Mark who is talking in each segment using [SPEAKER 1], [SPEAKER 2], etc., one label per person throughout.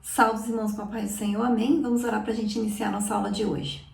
[SPEAKER 1] Salve, irmãos, com a paz do Senhor, amém? Vamos orar para a gente iniciar a nossa aula de hoje.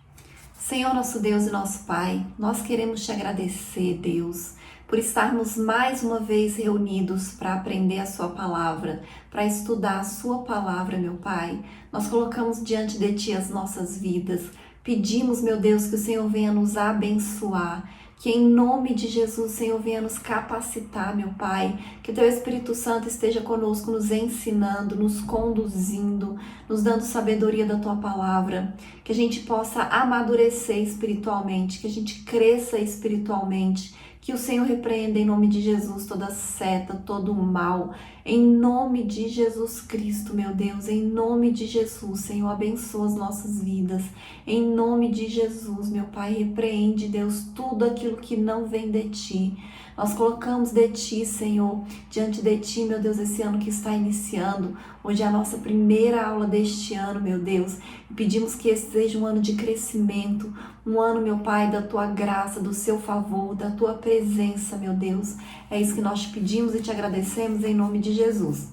[SPEAKER 1] Senhor, nosso Deus e nosso Pai, nós queremos te agradecer, Deus, por estarmos mais uma vez reunidos para aprender a sua palavra, para estudar a sua palavra, meu Pai. Nós colocamos diante de ti as nossas vidas, pedimos, meu Deus, que o Senhor venha nos abençoar, que em nome de Jesus, Senhor, venha nos capacitar, meu Pai, que Teu Espírito Santo esteja conosco, nos ensinando, nos conduzindo, nos dando sabedoria da Tua palavra, que a gente possa amadurecer espiritualmente, que a gente cresça espiritualmente, que o Senhor repreenda em nome de Jesus toda seta, todo mal, em nome de Jesus Cristo, meu Deus, em nome de Jesus, Senhor, abençoa as nossas vidas, em nome de Jesus, meu Pai, repreende, Deus, tudo aquilo que não vem de Ti. Nós colocamos de Ti, Senhor, diante de Ti, meu Deus, esse ano que está iniciando. Hoje é a nossa primeira aula deste ano, meu Deus. E pedimos que esse seja um ano de crescimento, um ano, meu Pai, da Tua graça, do Seu favor, da Tua presença, meu Deus. É isso que nós te pedimos e te agradecemos em nome de Jesus.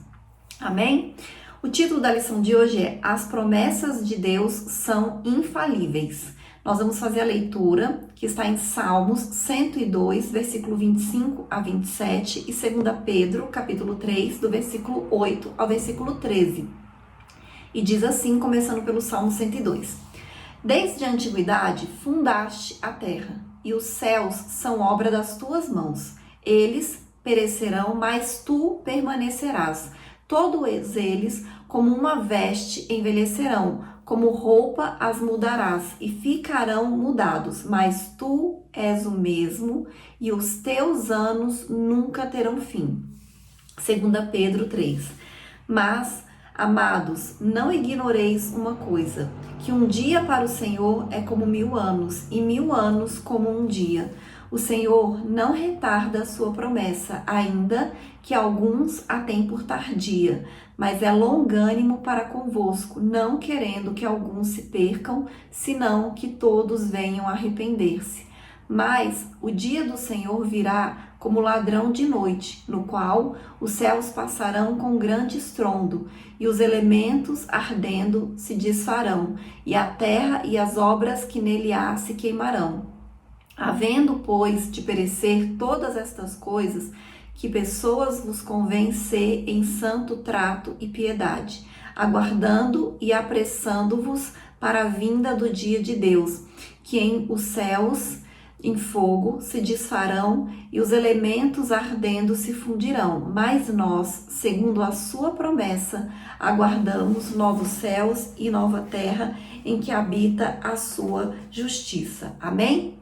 [SPEAKER 1] Amém? O título da lição de hoje é As promessas de Deus são infalíveis. Nós vamos fazer a leitura que está em Salmos 102, versículo 25 a 27 e 2 Pedro, capítulo 3, do versículo 8 ao versículo 13. E diz assim, começando pelo Salmo 102. Desde a antiguidade fundaste a terra, e os céus são obra das tuas mãos. Eles perecerão, mas tu permanecerás. Todos eles, como uma veste, envelhecerão, como roupa as mudarás, e ficarão mudados. Mas tu és o mesmo, e os teus anos nunca terão fim. 2 Pedro 3. Mas, amados, não ignoreis uma coisa, que um dia para o Senhor é como 1000 anos, e 1000 anos como um dia. O Senhor não retarda a sua promessa, ainda que alguns a têm por tardia, mas é longânimo para convosco, não querendo que alguns se percam, senão que todos venham a arrepender-se. Mas o dia do Senhor virá como ladrão de noite, no qual os céus passarão com grande estrondo, e os elementos ardendo se desfarão, e a terra e as obras que nele há se queimarão. Havendo, pois, de perecer todas estas coisas, que pessoas vos convém ser em santo trato e piedade, aguardando e apressando-vos para a vinda do dia de Deus, que em os céus em fogo se desfarão e os elementos ardendo se fundirão. Mas nós, segundo a sua promessa, aguardamos novos céus e nova terra em que habita a sua justiça. Amém?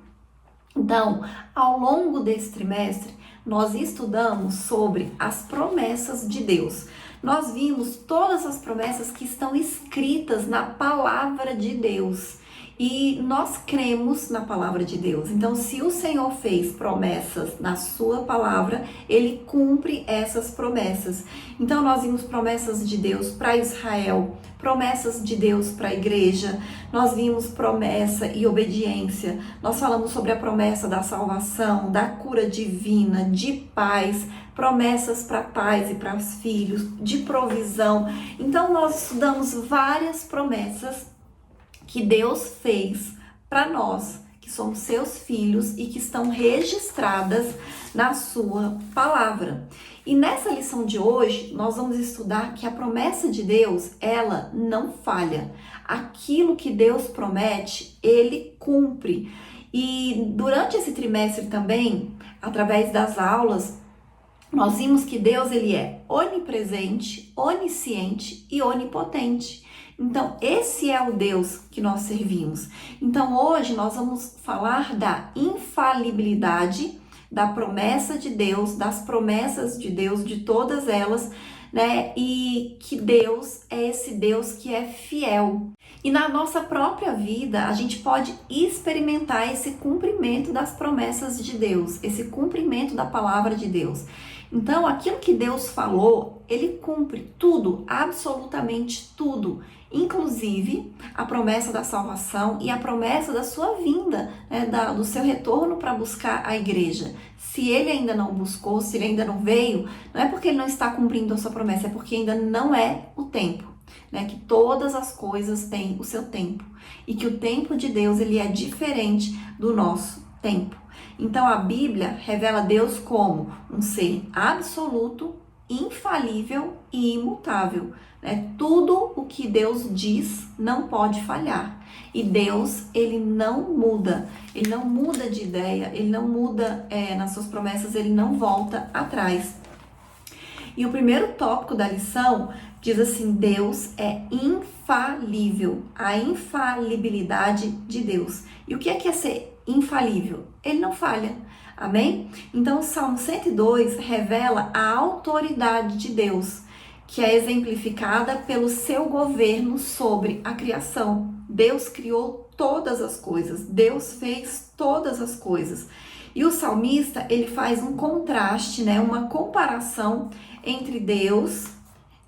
[SPEAKER 1] Então, ao longo desse trimestre, nós estudamos sobre as promessas de Deus. Nós vimos todas as promessas que estão escritas na palavra de Deus. E nós cremos na palavra de Deus. Então, se o Senhor fez promessas na sua palavra, Ele cumpre essas promessas. Então, nós vimos promessas de Deus para Israel, promessas de Deus para a igreja, nós vimos promessa e obediência, nós falamos sobre a promessa da salvação, da cura divina, de paz, promessas para pais e para os filhos, de provisão. Então, nós estudamos várias promessas que Deus fez para nós, que somos seus filhos e que estão registradas na sua palavra. E nessa lição de hoje, nós vamos estudar que a promessa de Deus, ela não falha. Aquilo que Deus promete, Ele cumpre. E durante esse trimestre também, através das aulas, nós vimos que Deus, Ele é onipresente, onisciente e onipotente. Então, esse é o Deus que nós servimos. Então, hoje nós vamos falar da infalibilidade, da promessa de Deus, das promessas de Deus, de todas elas, né? E que Deus é esse Deus que é fiel. E na nossa própria vida, a gente pode experimentar esse cumprimento das promessas de Deus, esse cumprimento da palavra de Deus. Então, aquilo que Deus falou, Ele cumpre tudo, absolutamente tudo, inclusive a promessa da salvação e a promessa da sua vinda, né, do seu retorno para buscar a igreja. Se Ele ainda não buscou, se Ele ainda não veio, não é porque Ele não está cumprindo a sua promessa, é porque ainda não é o tempo. né? Que todas as coisas têm o seu tempo e que o tempo de Deus ele é diferente do nosso tempo. Então a Bíblia revela Deus como um ser absoluto, infalível e imutável, né? Tudo o que Deus diz não pode falhar. E Deus, ele não muda de ideia, ele não muda nas suas promessas, ele não volta atrás. E o primeiro tópico da lição diz assim: Deus é infalível, a infalibilidade de Deus. E o que é ser infalível? Ele não falha, amém? Então o Salmo 102 revela a autoridade de Deus, que é exemplificada pelo seu governo sobre a criação. Deus criou todas as coisas, Deus fez todas as coisas. E o salmista, ele faz um contraste, né, uma comparação entre Deus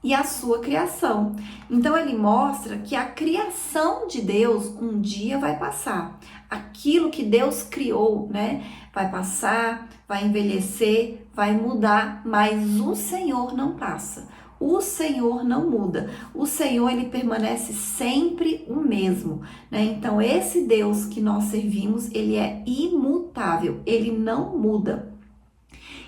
[SPEAKER 1] e a sua criação. Então ele mostra que a criação de Deus um dia vai passar. Aquilo que Deus criou, né, vai passar, vai envelhecer, vai mudar, mas o Senhor não passa. O Senhor não muda. O Senhor, ele permanece sempre o mesmo, né? Então esse Deus que nós servimos, ele é imutável, ele não muda.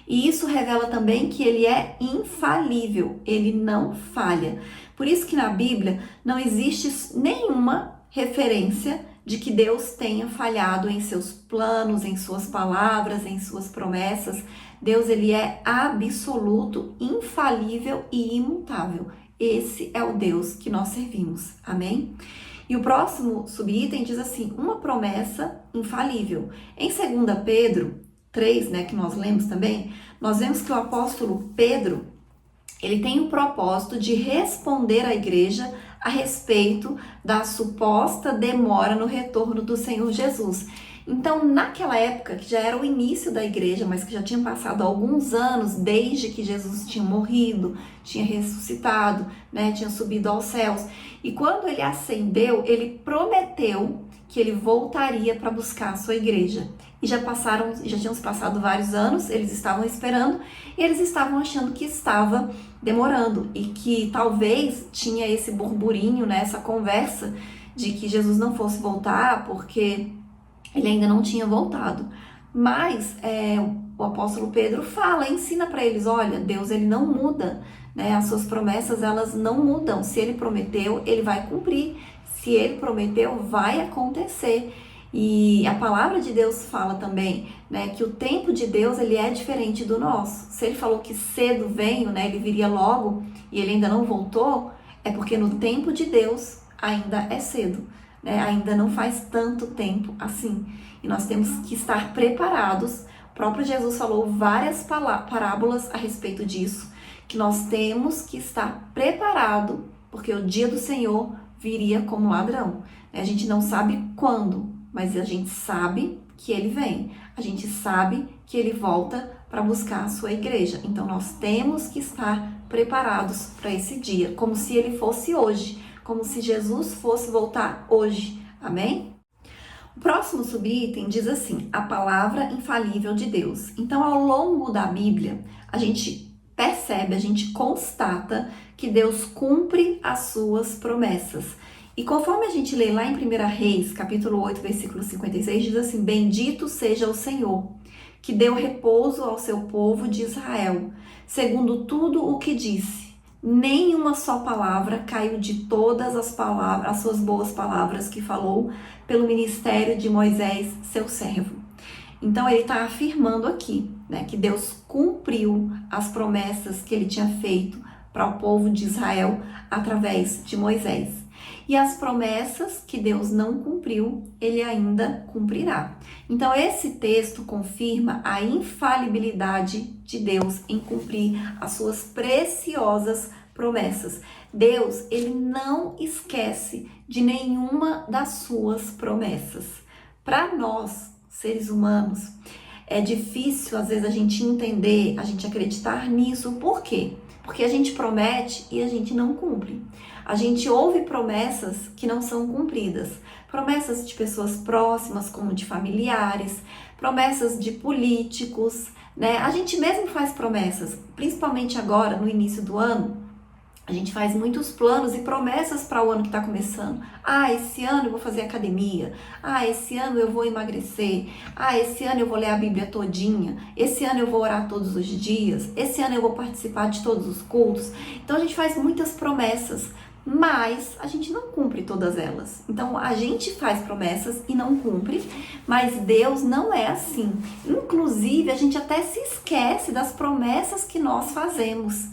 [SPEAKER 1] E isso revela também que ele é infalível, ele não falha. Por isso que na Bíblia não existe nenhuma referência de que Deus tenha falhado em seus planos, em suas palavras, em suas promessas. Deus, ele é absoluto, infalível e imutável. Esse é o Deus que nós servimos. Amém? E o próximo subitem diz assim: uma promessa infalível. Em 2 Pedro 3, né, que nós lemos também, nós vemos que o apóstolo Pedro, ele tem o propósito de responder à igreja a respeito da suposta demora no retorno do Senhor Jesus. Então, naquela época, que já era o início da igreja, mas que já tinha passado alguns anos desde que Jesus tinha morrido, tinha ressuscitado, né, tinha subido aos céus. E quando ele ascendeu, ele prometeu que ele voltaria para buscar a sua igreja. E já tinham se passado vários anos, eles estavam esperando e eles estavam achando que estava demorando e que talvez tinha esse burburinho, né, essa conversa de que Jesus não fosse voltar porque ele ainda não tinha voltado. Mas o apóstolo Pedro ensina para eles: olha, Deus, ele não muda, né? As suas promessas, elas não mudam. Se ele prometeu, ele vai cumprir. Se ele prometeu, vai acontecer. E a palavra de Deus fala também, né, que o tempo de Deus, ele é diferente do nosso. Se ele falou que cedo venho, né, ele viria logo e ele ainda não voltou, é porque no tempo de Deus ainda é cedo, né? Ainda não faz tanto tempo assim. E nós temos que estar preparados. O próprio Jesus falou várias parábolas a respeito disso, que nós temos que estar preparado, porque o dia do Senhor viria como ladrão. A gente não sabe quando, mas a gente sabe que ele vem. A gente sabe que ele volta para buscar a sua igreja. Então nós temos que estar preparados para esse dia, como se ele fosse hoje, como se Jesus fosse voltar hoje. Amém? O próximo subitem diz assim: a palavra infalível de Deus. Então, ao longo da Bíblia, a gente percebe, a gente constata que Deus cumpre as suas promessas. E conforme a gente lê lá em 1 Reis, capítulo 8, versículo 56, diz assim: bendito seja o Senhor, que deu repouso ao seu povo de Israel, segundo tudo o que disse. Nenhuma só palavra caiu de todas as palavras, as suas boas palavras que falou pelo ministério de Moisés, seu servo. Então ele está afirmando aqui, né, que Deus cumpriu as promessas que ele tinha feito para o povo de Israel através de Moisés. E as promessas que Deus não cumpriu, ele ainda cumprirá. Então esse texto confirma a infalibilidade de Deus em cumprir as suas preciosas promessas. Deus, ele não esquece de nenhuma das suas promessas. Para nós, seres humanos, é difícil às vezes a gente entender, a gente acreditar nisso. Por quê? Porque a gente promete e a gente não cumpre. A gente ouve promessas que não são cumpridas. Promessas de pessoas próximas, como de familiares, promessas de políticos, né? A gente mesmo faz promessas, principalmente agora, no início do ano. A gente faz muitos planos e promessas para o ano que está começando. Ah, esse ano eu vou fazer academia. Ah, esse ano eu vou emagrecer. Ah, esse ano eu vou ler a Bíblia todinha. Esse ano eu vou orar todos os dias. Esse ano eu vou participar de todos os cultos. Então a gente faz muitas promessas, mas a gente não cumpre todas elas. Então a gente faz promessas e não cumpre, mas Deus não é assim. Inclusive a gente até se esquece das promessas que nós fazemos.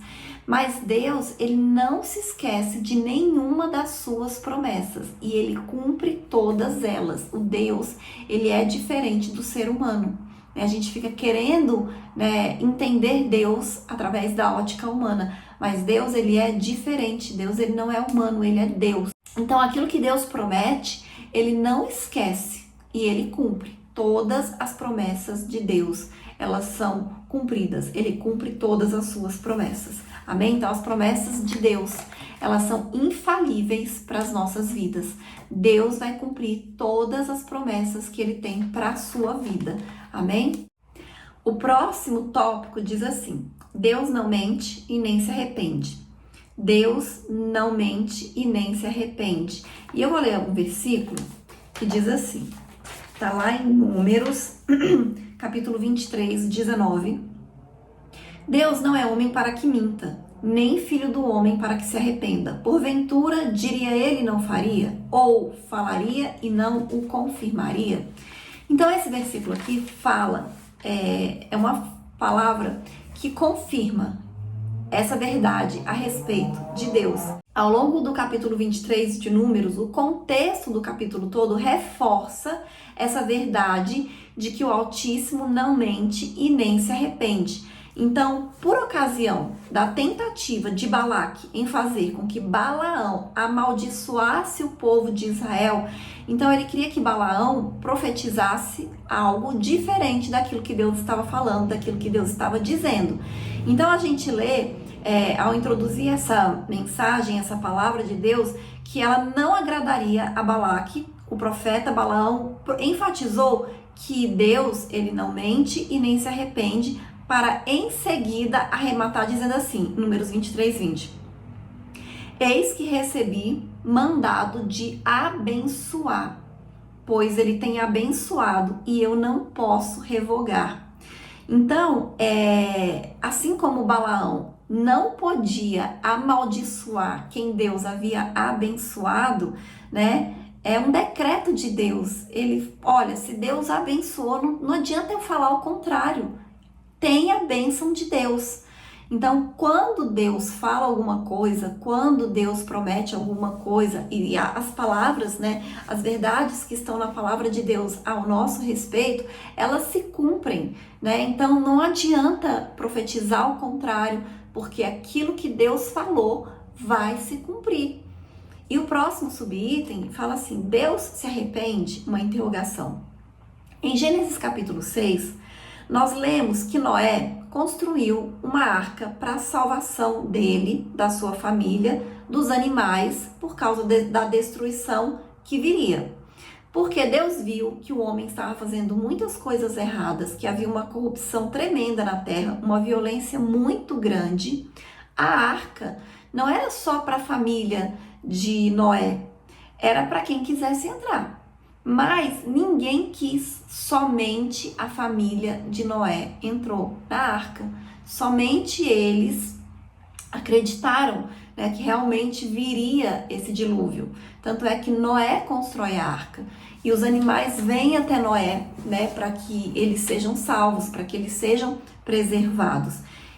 [SPEAKER 1] Mas Deus, ele não se esquece de nenhuma das suas promessas e ele cumpre todas elas. O Deus, ele é diferente do ser humano. A gente fica querendo, né, entender Deus através da ótica humana, mas Deus, ele é diferente. Deus, ele não é humano, ele é Deus. Então, aquilo que Deus promete, ele não esquece e ele cumpre. Todas as promessas de Deus, elas são cumpridas. Ele cumpre todas as suas promessas. Amém? Então, as promessas de Deus, elas são infalíveis para as nossas vidas. Deus vai cumprir todas as promessas que ele tem para a sua vida. Amém? O próximo tópico diz assim: Deus não mente e nem se arrepende. Deus não mente e nem se arrepende. E eu vou ler um versículo que diz assim, tá lá em Números, capítulo 23, 19. Deus não é homem para que minta, nem filho do homem para que se arrependa. Porventura, diria ele, não faria? Ou falaria e não o confirmaria? Então, esse versículo aqui fala, é uma palavra que confirma essa verdade a respeito de Deus. Ao longo do capítulo 23 de Números, o contexto do capítulo todo reforça essa verdade de que o Altíssimo não mente e nem se arrepende. Então, por ocasião da tentativa de Balaque em fazer com que Balaão amaldiçoasse o povo de Israel, então ele queria que Balaão profetizasse algo diferente daquilo que Deus estava falando, daquilo que Deus estava dizendo. Então a gente lê, ao introduzir essa mensagem, essa palavra de Deus, que ela não agradaria a Balaque. O profeta Balaão enfatizou que Deus, ele não mente e nem se arrepende, para em seguida arrematar dizendo assim, Números 23, 20. Eis que recebi mandado de abençoar, pois ele tem abençoado e eu não posso revogar. Então, assim como Balaão não podia amaldiçoar quem Deus havia abençoado, né? É um decreto de Deus. Ele, olha, se Deus abençoou, não adianta eu falar o contrário. Tem a bênção de Deus. Então, quando Deus fala alguma coisa, quando Deus promete alguma coisa, e as palavras, né, as verdades que estão na palavra de Deus ao nosso respeito, elas se cumprem, né? Então, não adianta profetizar ao contrário, porque aquilo que Deus falou vai se cumprir. E o próximo subitem fala assim: Deus se arrepende? Uma interrogação. Em Gênesis capítulo 6, nós lemos que Noé construiu uma arca para a salvação dele, da sua família, dos animais, por causa da destruição que viria. Porque Deus viu que o homem estava fazendo muitas coisas erradas, que havia uma corrupção tremenda na terra, uma violência muito grande. A arca não era só para a família de Noé, era para quem quisesse entrar. Mas ninguém quis, somente a família de Noé entrou na arca. Somente eles acreditaram, né, que realmente viria esse dilúvio. Tanto é que Noé constrói a arca e os animais vêm até Noé, né, para que eles sejam salvos, para que eles sejam preservados.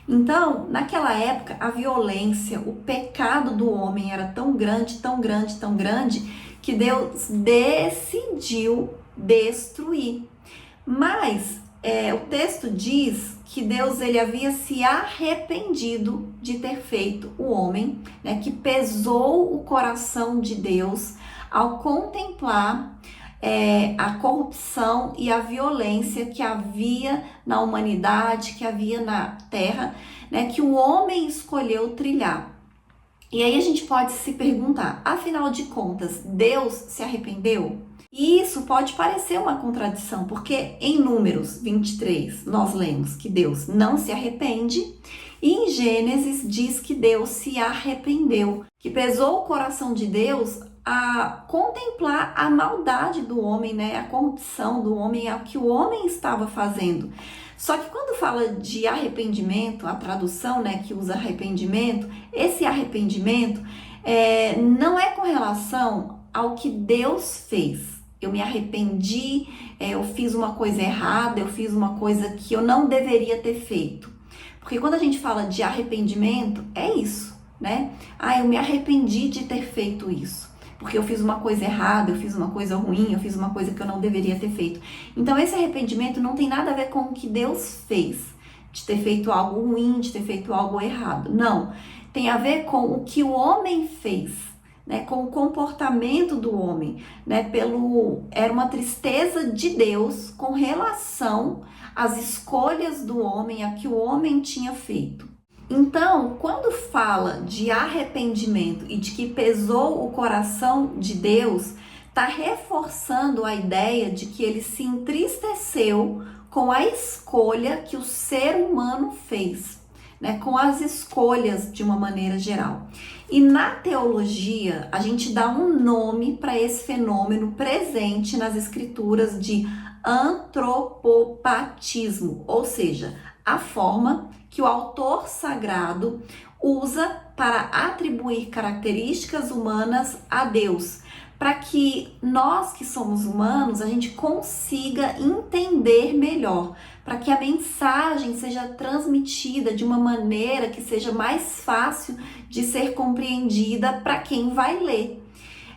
[SPEAKER 1] Então, naquela época, a violência, o pecado do homem era tão grande, tão grande, tão grande, que Deus decidiu destruir. Mas o texto diz que Deus ele havia se arrependido de ter feito o homem, né, que pesou o coração de Deus ao contemplar a corrupção e a violência que havia na humanidade, que havia na terra, né, que o homem escolheu trilhar. E aí a gente pode se perguntar, afinal de contas, Deus se arrependeu? E isso pode parecer uma contradição, porque em Números 23 nós lemos que Deus não se arrepende E em Gênesis diz que Deus se arrependeu, que pesou o coração de Deus a contemplar a maldade do homem, né? A corrupção do homem, o que o homem estava fazendo. Só que quando fala de arrependimento, a tradução, né, que usa arrependimento, esse arrependimento não é com relação ao que Deus fez. Eu me arrependi, eu fiz uma coisa errada, eu fiz uma coisa que eu não deveria ter feito. Porque quando a gente fala de arrependimento, é isso, né? Eu me arrependi de ter feito isso. Porque eu fiz uma coisa errada, eu fiz uma coisa ruim, eu fiz uma coisa que eu não deveria ter feito. Então esse arrependimento não tem nada a ver com o que Deus fez, de ter feito algo ruim, de ter feito algo errado. Não, tem a ver com o que o homem fez, né? Com o comportamento do homem, né? Era uma tristeza de Deus com relação às escolhas do homem, a que o homem tinha feito. Então, quando fala de arrependimento e de que pesou o coração de Deus, está reforçando a ideia de que ele se entristeceu com a escolha que o ser humano fez, né? Com as escolhas de uma maneira geral. E na teologia, a gente dá um nome para esse fenômeno presente nas escrituras de antropopatismo, ou seja, a forma que o autor sagrado usa para atribuir características humanas a Deus, para que nós que somos humanos, a gente consiga entender melhor, para que a mensagem seja transmitida de uma maneira que seja mais fácil de ser compreendida para quem vai ler.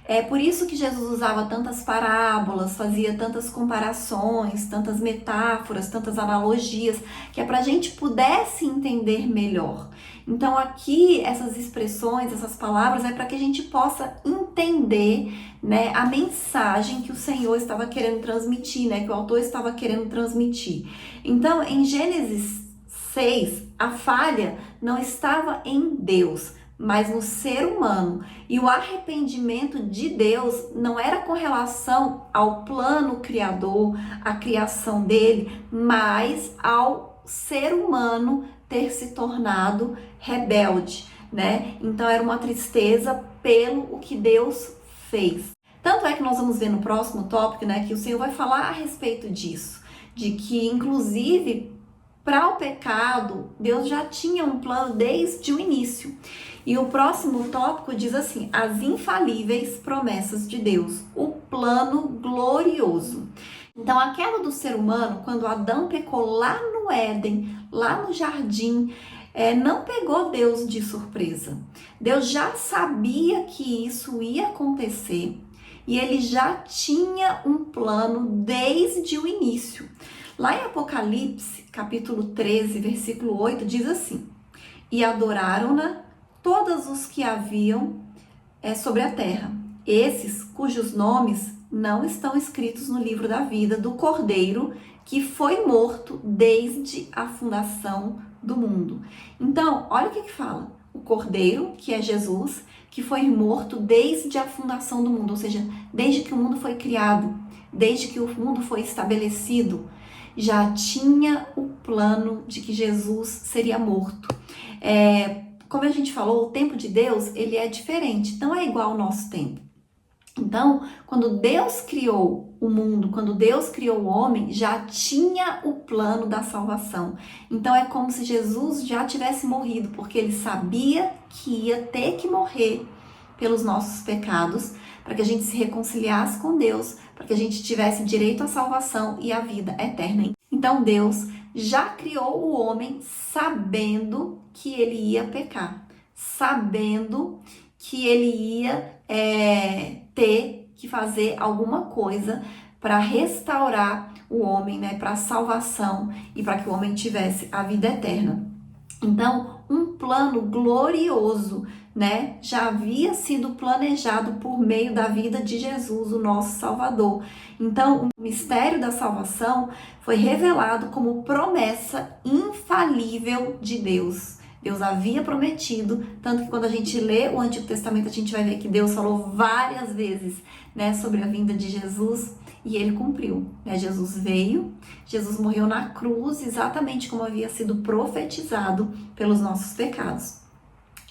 [SPEAKER 1] É por isso que Jesus usava tantas parábolas, fazia tantas comparações, tantas metáforas, tantas analogias, que é para a gente pudesse entender melhor. Então aqui essas expressões, essas palavras, é para que a gente possa entender, né, a mensagem que o Senhor estava querendo transmitir, né, que o autor estava querendo transmitir. Então em Gênesis 6, a falha não estava em Deus, mas no ser humano. E o arrependimento de Deus não era com relação ao plano criador, à criação dele, mas ao ser humano ter se tornado rebelde, né? Então era uma tristeza pelo o que Deus fez. Tanto é que nós vamos ver no próximo tópico, né, que o Senhor vai falar a respeito disso, de que inclusive para o pecado, Deus já tinha um plano desde o início. E o próximo tópico diz assim: as infalíveis promessas de Deus, o plano glorioso. Então, a queda do ser humano, quando Adão pecou lá no Éden, lá no jardim, não pegou Deus de surpresa. Deus já sabia que isso ia acontecer e ele já tinha um plano desde o início. Lá em Apocalipse, capítulo 13, versículo 8, diz assim: e adoraram-na todos os que haviam sobre a terra, esses cujos nomes não estão escritos no livro da vida do Cordeiro, que foi morto desde a fundação do mundo. Então, olha o que fala. O Cordeiro, que é Jesus, que foi morto desde a fundação do mundo, ou seja, desde que o mundo foi criado, desde que o mundo foi estabelecido, já tinha o plano de que Jesus seria morto. Como a gente falou, o tempo de Deus, ele é diferente, não é igual ao nosso tempo. Então, quando Deus criou o mundo, quando Deus criou o homem, já tinha o plano da salvação. Então, é como se Jesus já tivesse morrido, porque ele sabia que ia ter que morrer pelos nossos pecados, para que a gente se reconciliasse com Deus, para que a gente tivesse direito à salvação e à vida eterna. Então, Deus já criou o homem sabendo que ele ia pecar, sabendo que ele ia ter que fazer alguma coisa para restaurar o homem, né, para a salvação e para que o homem tivesse a vida eterna. Então, um plano glorioso, né, já havia sido planejado por meio da vida de Jesus, o nosso Salvador. Então, o mistério da salvação foi revelado como promessa infalível de Deus. Deus havia prometido, tanto que quando a gente lê o Antigo Testamento, a gente vai ver que Deus falou várias vezes, né, sobre a vinda de Jesus. e ele cumpriu, né? Jesus veio, Jesus morreu na cruz exatamente como havia sido profetizado pelos nossos pecados.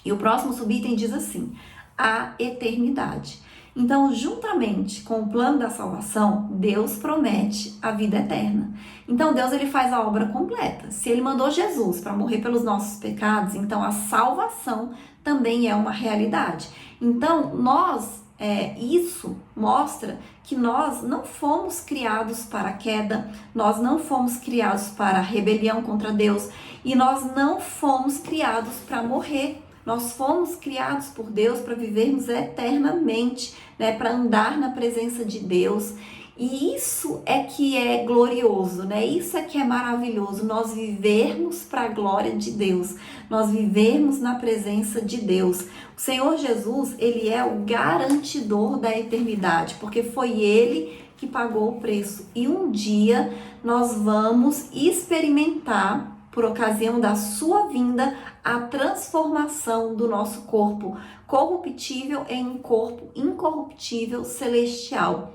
[SPEAKER 1] E o próximo subitem diz assim: a eternidade. Então, juntamente com o plano da salvação, Deus promete a vida eterna. Então, Deus ele faz a obra completa. Se ele mandou Jesus para morrer pelos nossos pecados, então a salvação também é uma realidade. Então, isso mostra que nós não fomos criados para a queda, nós não fomos criados para a rebelião contra Deus e nós não fomos criados para morrer. Nós fomos criados por Deus para vivermos eternamente, né? Para andar na presença de Deus. E isso é que é glorioso, né? Isso é que é maravilhoso, nós vivermos para a glória de Deus, nós vivermos na presença de Deus. O Senhor Jesus, ele é o garantidor da eternidade, porque foi ele que pagou o preço. E um dia nós vamos experimentar, por ocasião da sua vinda, a transformação do nosso corpo corruptível em um corpo incorruptível celestial.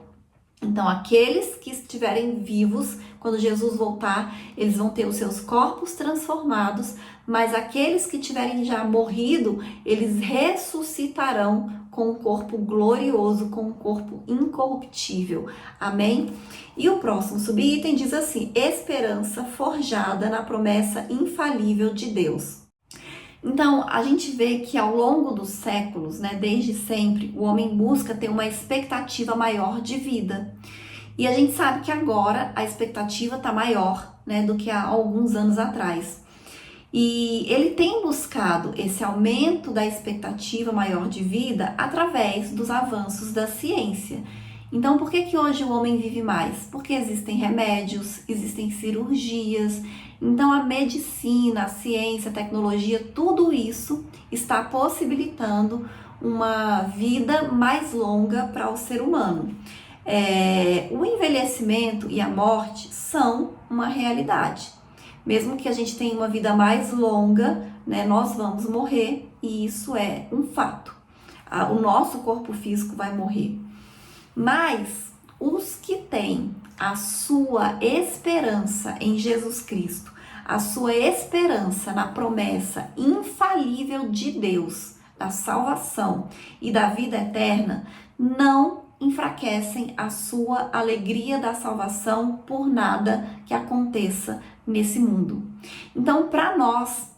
[SPEAKER 1] Então, aqueles que estiverem vivos, quando Jesus voltar, eles vão ter os seus corpos transformados, mas aqueles que tiverem já morrido, eles ressuscitarão com um corpo glorioso, com um corpo incorruptível. Amém? E o próximo subitem diz assim: esperança forjada na promessa infalível de Deus. Então, a gente vê que ao longo dos séculos, né, desde sempre, o homem busca ter uma expectativa maior de vida. E a gente sabe que agora a expectativa está maior, né, do que há alguns anos atrás. E ele tem buscado esse aumento da expectativa maior de vida através dos avanços da ciência. Então, por que hoje o homem vive mais? Porque existem remédios, existem cirurgias. Então, a medicina, a ciência, a tecnologia, tudo isso está possibilitando uma vida mais longa para o ser humano. O envelhecimento e a morte são uma realidade. Mesmo que a gente tenha uma vida mais longa, né, nós vamos morrer e isso é um fato. O nosso corpo físico vai morrer. Mas os que têm a sua esperança em Jesus Cristo, a sua esperança na promessa infalível de Deus, da salvação e da vida eterna, não enfraquecem a sua alegria da salvação por nada que aconteça nesse mundo. Então, para nós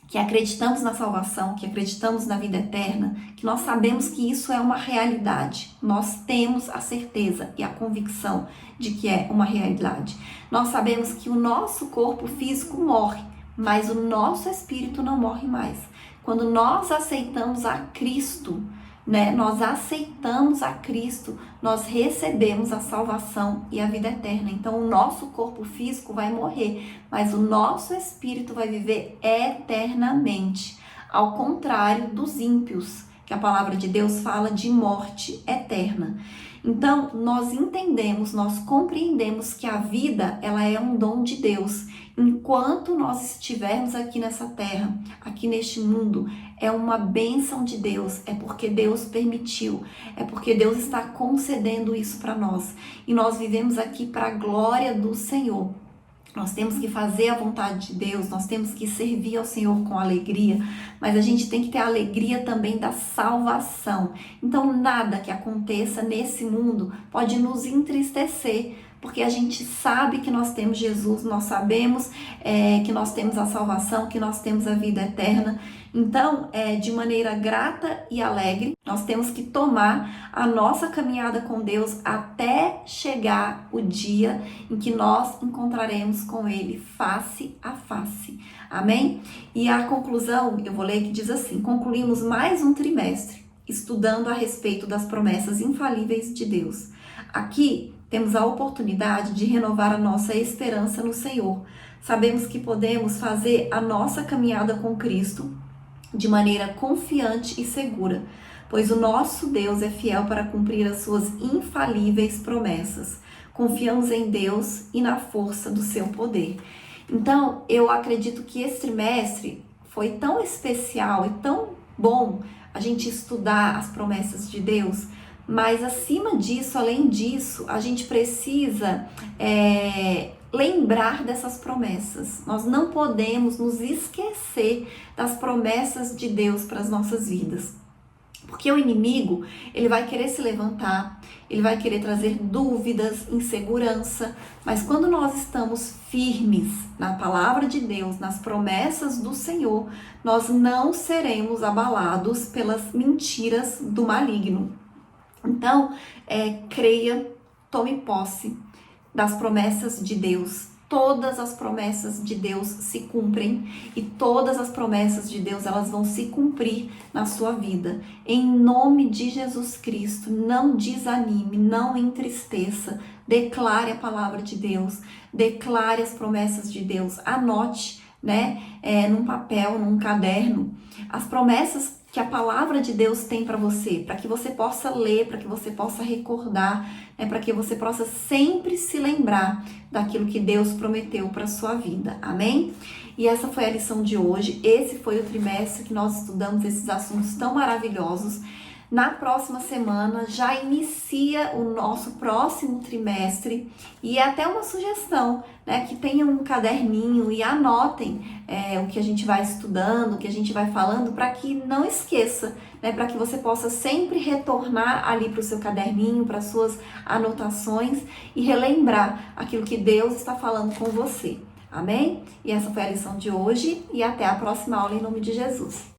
[SPEAKER 1] que acreditamos na salvação, que acreditamos na vida eterna, que nós sabemos que isso é uma realidade, nós temos a certeza e a convicção de que é uma realidade. Nós sabemos que o nosso corpo físico morre, mas o nosso espírito não morre mais. Quando nós aceitamos a Cristo, né, nós aceitamos a Cristo, nós recebemos a salvação e a vida eterna. Então o nosso corpo físico vai morrer, mas o nosso espírito vai viver eternamente. Ao contrário dos ímpios, que a palavra de Deus fala de morte eterna. Então nós entendemos, nós compreendemos que a vida, ela é um dom de Deus. Enquanto nós estivermos aqui nessa terra, aqui neste mundo, é uma bênção de Deus, é porque Deus permitiu, é porque Deus está concedendo isso para nós. E nós vivemos aqui para a glória do Senhor. Nós temos que fazer a vontade de Deus, nós temos que servir ao Senhor com alegria, mas a gente tem que ter a alegria também da salvação. Então, nada que aconteça nesse mundo pode nos entristecer, porque a gente sabe que nós temos Jesus, nós sabemos que nós temos a salvação, que nós temos a vida eterna. Então, de maneira grata e alegre, nós temos que tomar a nossa caminhada com Deus até chegar o dia em que nós encontraremos com Ele face a face. Amém? E a conclusão, eu vou ler que diz assim: concluímos mais um trimestre estudando a respeito das promessas infalíveis de Deus. Aqui temos a oportunidade de renovar a nossa esperança no Senhor. Sabemos que podemos fazer a nossa caminhada com Cristo de maneira confiante e segura, pois o nosso Deus é fiel para cumprir as suas infalíveis promessas. Confiamos em Deus e na força do seu poder. Então, eu acredito que esse trimestre foi tão especial e tão bom a gente estudar as promessas de Deus, Mas acima disso, além disso, a gente precisa lembrar dessas promessas. Nós não podemos nos esquecer das promessas de Deus para as nossas vidas. Porque o inimigo, ele vai querer se levantar, ele vai querer trazer dúvidas, insegurança, mas quando nós estamos firmes na palavra de Deus, nas promessas do Senhor, nós não seremos abalados pelas mentiras do maligno. Então, creia, tome posse das promessas de Deus. Todas as promessas de Deus se cumprem e todas as promessas de Deus, elas vão se cumprir na sua vida. Em nome de Jesus Cristo, não desanime, não entristeça, declare a palavra de Deus, declare as promessas de Deus, anote, num papel, num caderno, as promessas que a palavra de Deus tem para você, para que você possa ler, para que você possa recordar, para que você possa sempre se lembrar daquilo que Deus prometeu para a sua vida, amém? E essa foi a lição de hoje, esse foi o trimestre que nós estudamos esses assuntos tão maravilhosos. Na próxima semana já inicia o nosso próximo trimestre e é até uma sugestão, que tenham um caderninho e anotem o que a gente vai estudando, o que a gente vai falando, para que não esqueça, para que você possa sempre retornar ali para o seu caderninho, para as suas anotações e relembrar aquilo que Deus está falando com você, amém? E essa foi a lição de hoje e até a próxima aula em nome de Jesus.